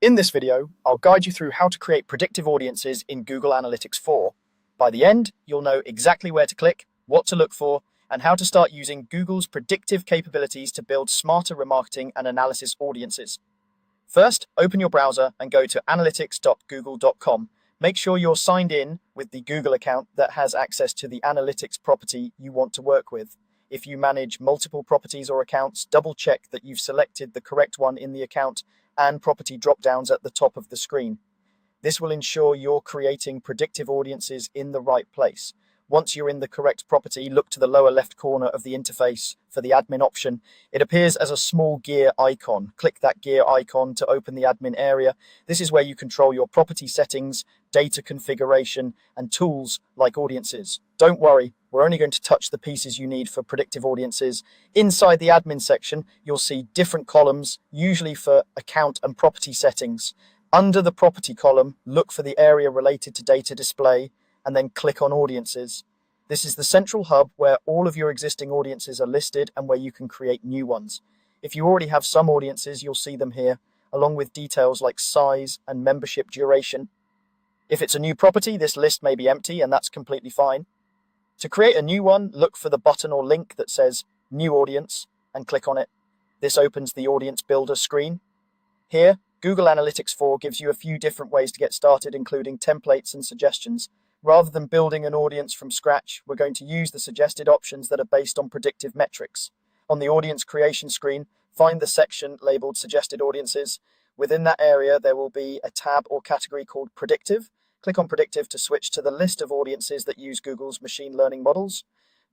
In this video, I'll guide you through how to create predictive audiences in Google Analytics 4. By the end, you'll know exactly where to click, what to look for, and how to start using Google's predictive capabilities to build smarter remarketing and analysis audiences. First, open your browser and go to analytics.google.com. Make sure you're signed in with the Google account that has access to the analytics property you want to work with. If you manage multiple properties or accounts, double check that you've selected the correct one in the account and property drop-downs at the top of the screen. This will ensure you're creating predictive audiences in the right place. Once you're in the correct property, look to the lower left corner of the interface for the admin option. It appears as a small gear icon. Click that gear icon to open the admin area. This is where you control your property settings, data configuration, and tools like audiences. Don't worry, we're only going to touch the pieces you need for predictive audiences. Inside the admin section, you'll see different columns, usually for account and property settings. Under the property column, look for the area related to data display and then click on audiences. This is the central hub where all of your existing audiences are listed and where you can create new ones. If you already have some audiences, you'll see them here, along with details like size and membership duration. If it's a new property, this list may be empty, and that's completely fine. To create a new one, look for the button or link that says New Audience and click on it. This opens the Audience Builder screen. Here, Google Analytics 4 gives you a few different ways to get started, including templates and suggestions. Rather than building an audience from scratch, we're going to use the suggested options that are based on predictive metrics. On the audience creation screen, find the section labeled Suggested Audiences. Within that area, there will be a tab or category called Predictive. Click on Predictive to switch to the list of audiences that use Google's machine learning models.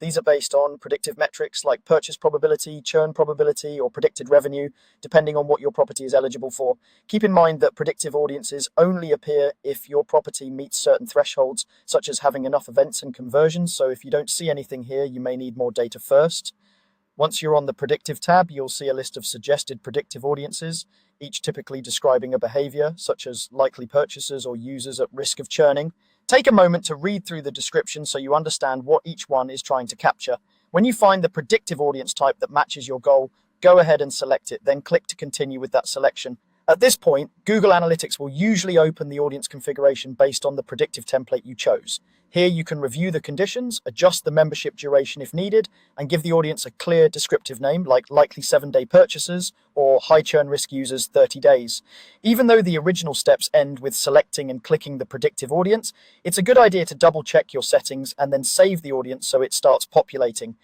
These are based on predictive metrics like purchase probability, churn probability, or predicted revenue, depending on what your property is eligible for. Keep in mind that predictive audiences only appear if your property meets certain thresholds, such as having enough events and conversions. So if you don't see anything here, you may need more data first. Once you're on the Predictive tab, you'll see a list of suggested predictive audiences, each typically describing a behavior, such as likely purchasers or users at risk of churning. Take a moment to read through the description so you understand what each one is trying to capture. When you find the predictive audience type that matches your goal, go ahead and select it, then click to continue with that selection. At this point, Google Analytics will usually open the audience configuration based on the predictive template you chose. Here you can review the conditions, adjust the membership duration if needed, and give the audience a clear descriptive name like likely 7-day purchasers or high churn risk users 30 days. Even though the original steps end with selecting and clicking the predictive audience, it's a good idea to double check your settings and then save the audience so it starts populating.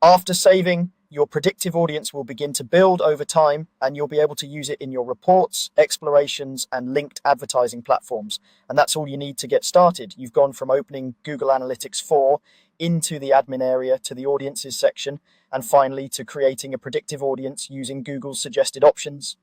After saving, your predictive audience will begin to build over time, and you'll be able to use it in your reports, explorations, and linked advertising platforms. And that's all you need to get started. You've gone from opening Google Analytics 4 into the admin area to the audiences section, and finally to creating a predictive audience using Google's suggested options.